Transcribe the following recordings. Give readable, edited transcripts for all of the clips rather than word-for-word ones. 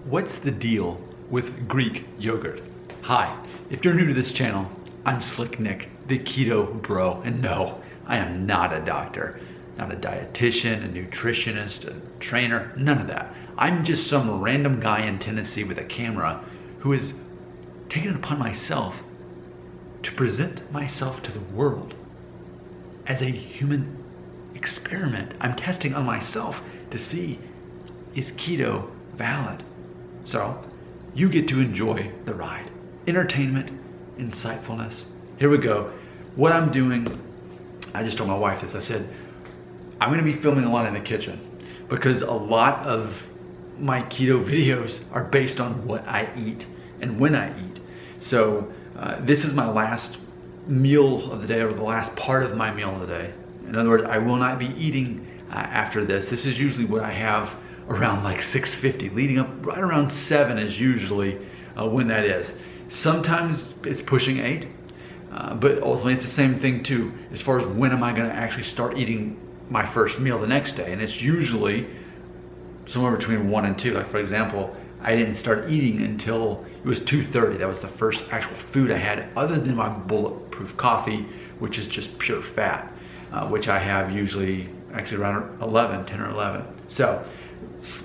What's the deal with Greek yogurt? Hi, if you're new to this channel, I'm Slick Nick, the Keto Bro, and no, I am not a doctor, not a dietitian, a nutritionist, a trainer, none of that. I'm just some random guy in Tennessee with a camera who has taken it upon myself to present myself to the world as a human experiment. I'm testing on myself to see, is keto valid? So you get to enjoy the ride. Entertainment, insightfulness. Here we go. What I'm doing, I just told my wife this. I said, I'm gonna be filming a lot in the kitchen because a lot of my keto videos are based on what I eat and when I eat. So this is my last meal of the day, or the last part of my meal of the day. In other words, I will not be eating after this. This is usually what I have around like 6:50, leading up right around 7 is usually when that is. Sometimes it's pushing 8, but ultimately it's the same thing too, as far as when am I gonna actually start eating my first meal the next day. And it's usually somewhere between 1 and 2. Like for example, I didn't start eating until it was 2:30. That was the first actual food I had other than my bulletproof coffee, which is just pure fat, which I have usually actually around 10 or 11. So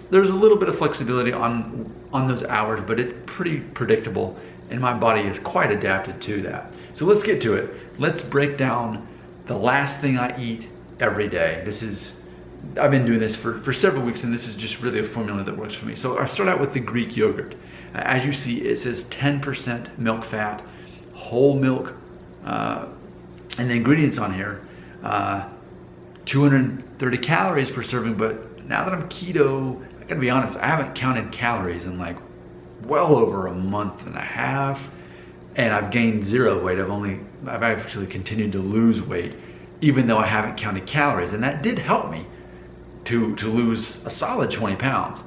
there's a little bit of flexibility on those hours, but it's pretty predictable, and my body is quite adapted to that. So let's get to it. Let's break down the last thing I eat every day. I've been doing this for several weeks, and this is just really a formula that works for me. So I start out with the Greek yogurt. As you see, it says 10% milk fat, whole milk, and the ingredients on here, 230 calories per serving, but now that I'm keto, I gotta be honest, I haven't counted calories in like well over a month and a half, and I've gained 0 weight. I've actually continued to lose weight, even though I haven't counted calories, and that did help me to lose a solid 20 pounds.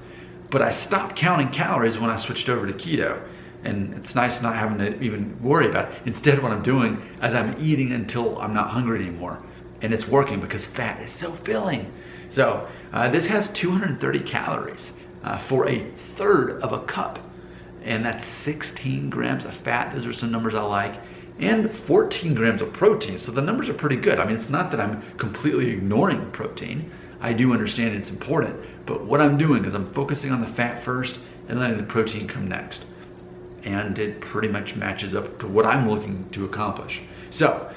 But I stopped counting calories when I switched over to keto, and it's nice not having to even worry about it. Instead, what I'm doing is I'm eating until I'm not hungry anymore, and it's working because fat is so filling. So this has 230 calories for a third of a cup, and that's 16 grams of fat. Those are some numbers I like, and 14 grams of protein. So the numbers are pretty good. I mean, it's not that I'm completely ignoring protein. I do understand it's important, but what I'm doing is I'm focusing on the fat first and letting the protein come next. And it pretty much matches up to what I'm looking to accomplish. So,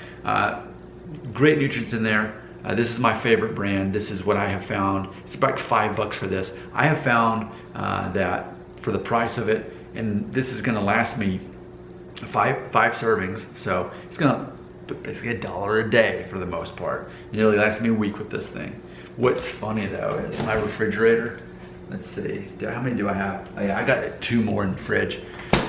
great nutrients in there. This is my favorite brand. This is what I have found. It's about $5 for this. I have found that for the price of it, and this is gonna last me five servings, so it's gonna basically $1 a day for the most part. It nearly lasts me a week with this thing. What's funny though is my refrigerator. Let's see, how many do I have? Oh, yeah, I got 2 more in the fridge.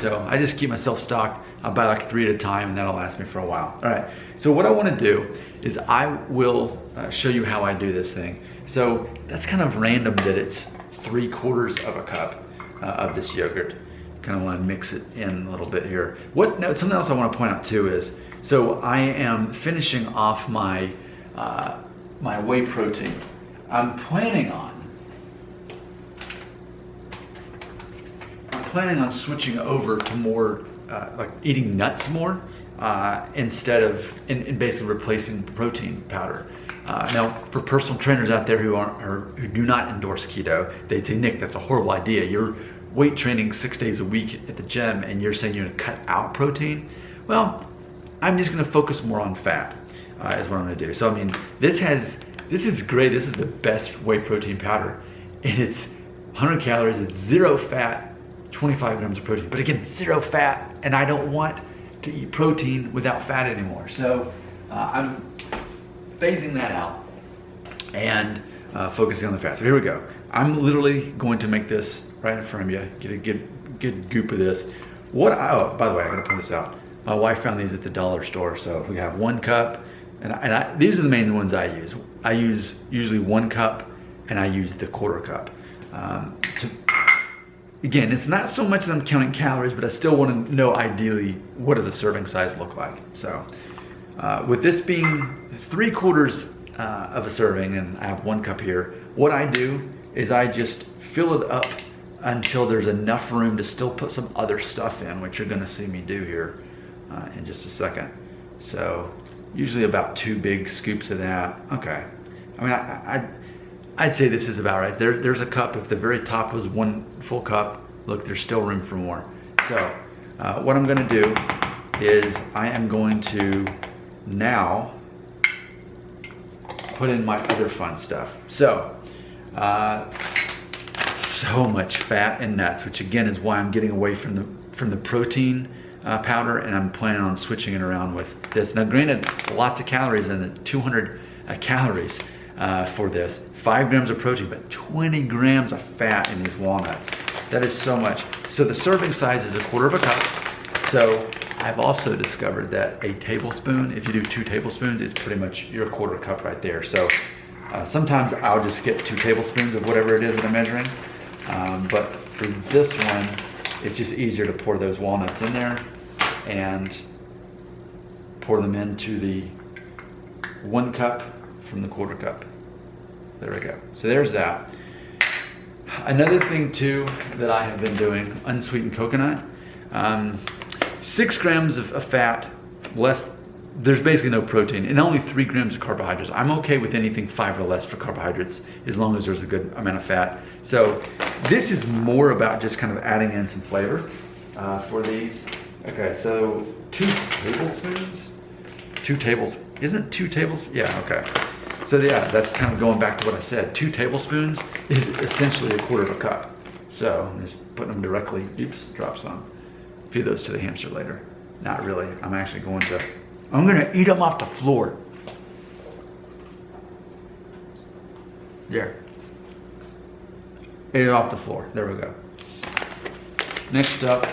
So I just keep myself stocked. I'll buy like 3 at a time, and that'll last me for a while. All right, so what I wanna do is I will show you how I do this thing. So that's kind of random that it's 3/4 of a cup of this yogurt. Kind of wanna mix it in a little bit here. Now, something else I wanna point out too is, so I am finishing off my, my whey protein. I'm planning on switching over to more like eating nuts more instead of and basically replacing protein powder. Now, for personal trainers out there who do not endorse keto, they'd say, Nick, that's a horrible idea. You're weight training 6 days a week at the gym, and you're saying you're gonna cut out protein. Well, I'm just gonna focus more on fat is what I'm gonna do. So I mean, this is great. This is the best whey protein powder, and it's 100 calories, it's 0 fat, 25 grams of protein, but again, 0 fat, and I don't want to eat protein without fat anymore. So I'm phasing that out and focusing on the fat. So here we go. I'm literally going to make this right in front of you, get a good goop of this. Oh, by the way, I gotta point this out. My wife found these at the dollar store. So we have 1 cup, and these are the main ones I use. I use usually 1 cup, and I use the 1/4 cup. Again, it's not so much that I'm counting calories, but I still want to know ideally what does a serving size look like. So with this being 3/4 of a serving, and I have 1 cup here, what I do is I just fill it up until there's enough room to still put some other stuff in, which you're gonna see me do here in just a second. So usually about 2 big scoops of that. Okay, I mean, I'd say this is about right. There's a cup. If the very top was 1 full cup, look, there's still room for more. So what I'm gonna do is I am going to now put in my other fun stuff. So, so much fat and nuts, which again is why I'm getting away from the protein powder, and I'm planning on switching it around with this. Now, granted, lots of calories in it, 200 calories for this, 5 grams of protein, but 20 grams of fat in these walnuts. That is so much. So the serving size is 1/4 cup. So I've also discovered that a tablespoon, if you do 2 tablespoons, is pretty much your 1/4 cup right there. So sometimes I'll just get 2 tablespoons of whatever it is that I'm measuring. But for this one, it's just easier to pour those walnuts in there and pour them into the 1 cup from the 1/4 cup. There we go. So there's that. Another thing too that I have been doing, unsweetened coconut. 6 grams of fat, less, there's basically no protein, and only 3 grams of carbohydrates. I'm okay with anything 5 or less for carbohydrates, as long as there's a good amount of fat. So this is more about just kind of adding in some flavor for these. Okay, so 2 tablespoons? 2 tables, isn't 2 tables? Yeah, okay. So yeah, that's kind of going back to what I said. 2 tablespoons is essentially 1/4 cup. So I'm just putting them directly, oops, drop some. Feed those to the hamster later. Not really, I'm actually going to eat them off the floor. There. Ate it off the floor, there we go. Next up,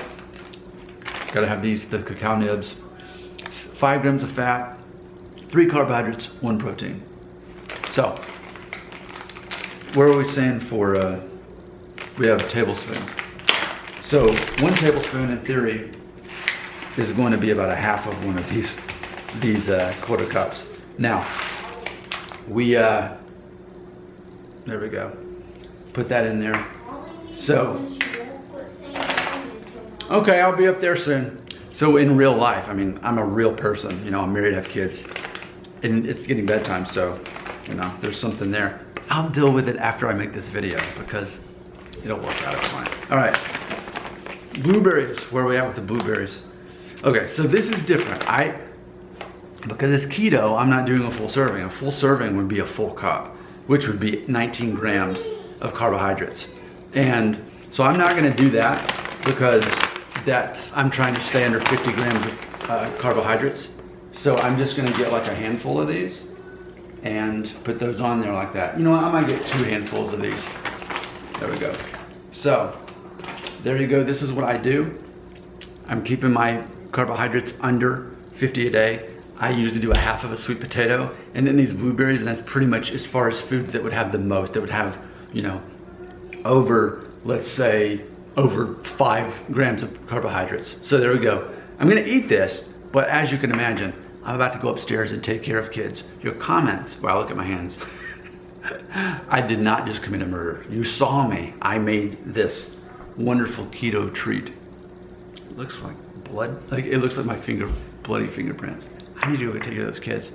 gotta have these, the cacao nibs. 5 grams of fat, 3 carbohydrates, 1 protein. So, where are we saying for, we have a tablespoon. So 1 tablespoon in theory is going to be about 1/2 of one of these 1/4 cups. Now, there we go. Put that in there. So, okay, I'll be up there soon. So in real life, I mean, I'm a real person, you know, I'm married, have kids, and it's getting bedtime, so, you know, there's something there. I'll deal with it after I make this video because it'll work out, it's fine. All right, blueberries, where are we at with the blueberries? Okay, so this is different. Because it's keto, I'm not doing a full serving. A full serving would be a full cup, which would be 19 grams of carbohydrates. And so I'm not gonna do that because I'm trying to stay under 50 grams of carbohydrates. So I'm just gonna get like a handful of these and put those on there like that. You know what, I might get 2 handfuls of these. There we go. So, there you go, this is what I do. I'm keeping my carbohydrates under 50 a day. I usually do 1/2 of a sweet potato, and then these blueberries, and that's pretty much as far as foods that would have the most, that would have, you know, over, let's say, over 5 grams of carbohydrates. So there we go. I'm gonna eat this, but as you can imagine, I'm about to go upstairs and take care of kids. Your comments, wow, look at my hands. I did not just commit a murder. You saw me. I made this wonderful keto treat. It looks like blood, like it looks like my bloody fingerprints. I need to go take care of those kids.